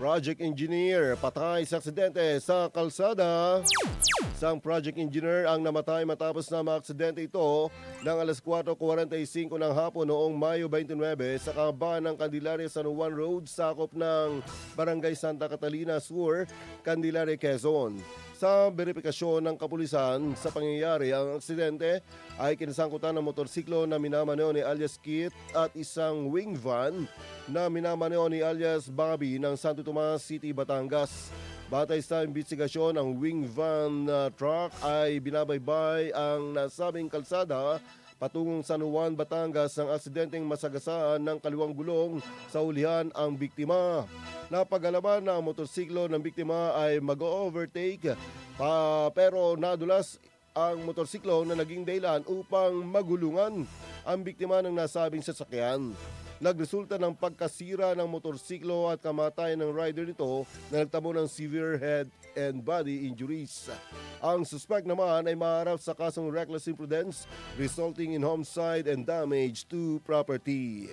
Project engineer patay sa aksidente sa kalsada. Isang project engineer ang namatay matapos na maaksidente ito ng alas 4:45 ng hapon noong Mayo 29 sa kahabaan ng Candelaria San Juan Road, sakop ng Barangay Santa Catalina Sur, Candelaria, Quezon. Sa beripikasyon ng kapulisan sa pangyayari, ang aksidente ay kinasangkutan ng motorsiklo na minamaneo ni alias Kit at isang wing van na minamaneo ni alias Bobby ng Santo Tomas City, Batangas. Batay sa investigasyon, ang wing van truck ay binabaybay ang nasabing kalsada patungong San Juan, Batangas ng aksidenteng masagasaan ng kaliwang gulong sa ulihan ang biktima. Napag-alaman na ang motorsiklo ng biktima ay mag-overtake pero nadulas ang motorsiklo na naging dahilan upang magulungan ang biktima ng nasabing sasakyan. Nagresulta ng pagkasira ng motorsiklo at kamatayan ng rider nito na nagtamo ng severe head and body injuries. Ang suspect naman ay maharap sa kasong reckless imprudence resulting in homicide and damage to property.